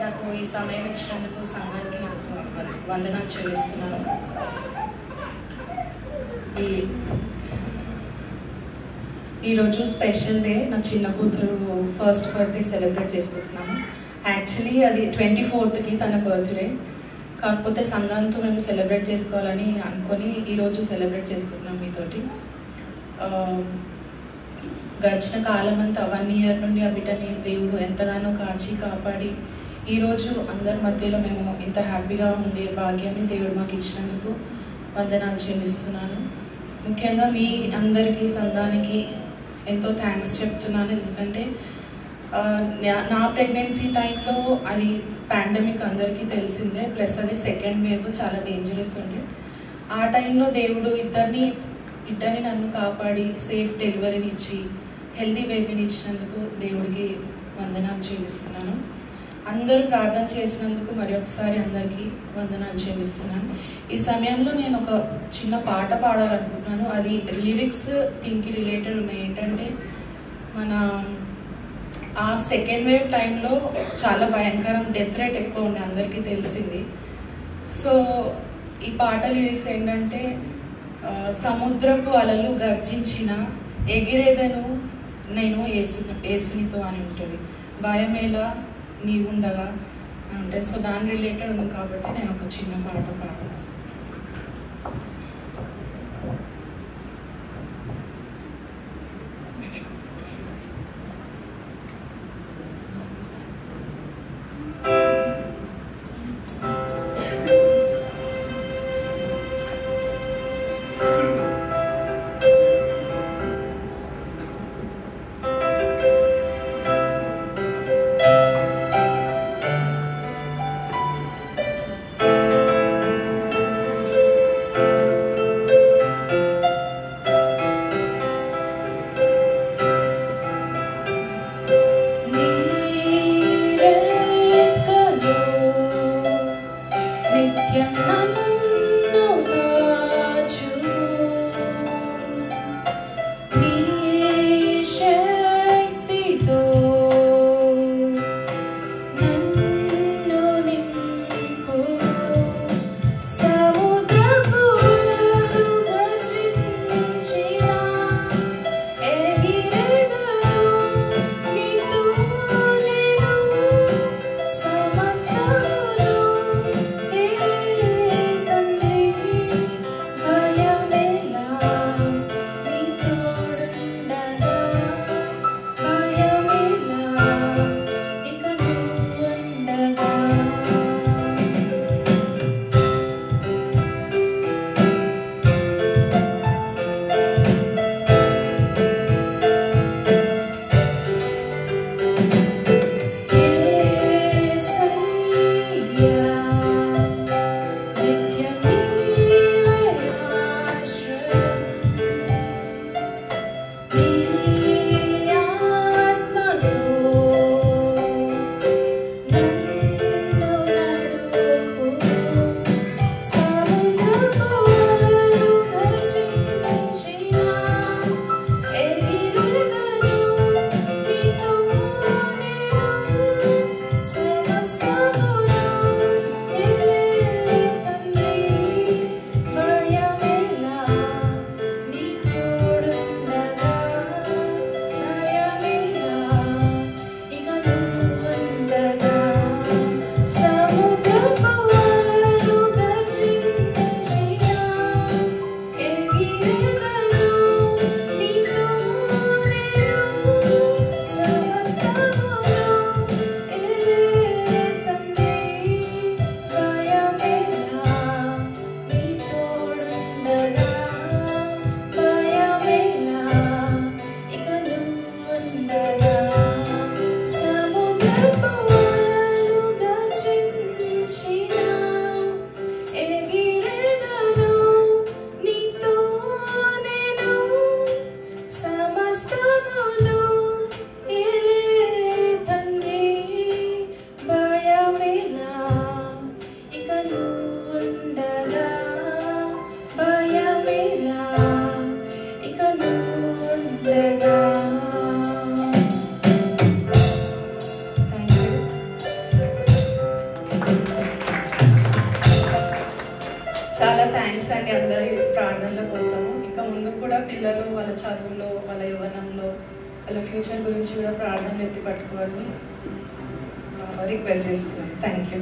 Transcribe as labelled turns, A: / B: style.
A: నాకు ఈ సమయం ఇచ్చినందుకు సంఘానికి నాకు వందనాలు చెల్లిస్తున్నాను. ఈరోజు స్పెషల్ డే. నా చిన్న కూతురు ఫస్ట్ బర్త్డే సెలబ్రేట్ చేసుకుంటున్నాము. యాక్చువల్లీ అది 24th తన బర్త్డే, కాకపోతే సంఘంతో మేము సెలబ్రేట్ చేసుకోవాలని అనుకొని ఈరోజు సెలబ్రేట్ చేసుకుంటున్నాం మీతోటి. గడిచిన కాలం అంతా 1 year నుండి ఆ బిడ్డని దేవుడు ఎంతగానో కాచి కాపాడి ఈరోజు అందరి మధ్యలో మేము ఇంత హ్యాపీగా ఉండే భాగ్యాన్ని దేవుడు మాకు ఇచ్చినందుకు వందనాలు చెల్లిస్తున్నాను. ముఖ్యంగా మీ అందరికీ సంఘానికి ఎంతో థ్యాంక్స్ చెప్తున్నాను. ఎందుకంటే నా ప్రెగ్నెన్సీ టైంలో అది పాండమిక్ అందరికీ తెలిసిందే, ప్లస్ అది సెకండ్ వేవ్ చాలా డేంజరస్ ఉండే. ఆ టైంలో దేవుడు బిడ్డని నన్ను కాపాడి సేఫ్ డెలివరీని ఇచ్చి హెల్దీ బేబీని ఇచ్చినందుకు దేవుడికి వందనాలు చెల్లిస్తున్నాను. అందరూ ప్రార్థన చేసినందుకు మరి ఒకసారి అందరికీ వందనాలు చెల్లిస్తున్నాను. ఈ సమయంలో నేను ఒక చిన్న పాట పాడాలనుకుంటున్నాను. అది లిరిక్స్ దీనికి రిలేటెడ్ ఉన్నాయి. ఏంటంటే మన ఆ సెకండ్ వేవ్ టైంలో చాలా భయంకరం డెత్ రేట్ ఎక్కువ ఉండే, అందరికీ తెలిసింది. సో ఈ పాట లిరిక్స్ ఏంటంటే సముద్రపు అలలు గర్జించిన ఎగిరేదను నేను యేసునితో అని ఉంటుంది, భయమేలా నీవుండగా అని ఉంటుంది. సో దాని రిలేటెడ్ ఉంది కాబట్టి నేను ఒక చిన్న పాట పాడాను. చాలా థ్యాంక్స్ అండి అందరి ప్రార్థనల కోసము. ఇంకా ముందు కూడా పిల్లలు వాళ్ళ చదువులో, వాళ్ళ యవ్వనంలో, వాళ్ళ ఫ్యూచర్ గురించి కూడా ప్రార్థనలు ఎత్తి పట్టుకోవాలని రిక్వెస్ట్ చేస్తున్నాను. Thank you.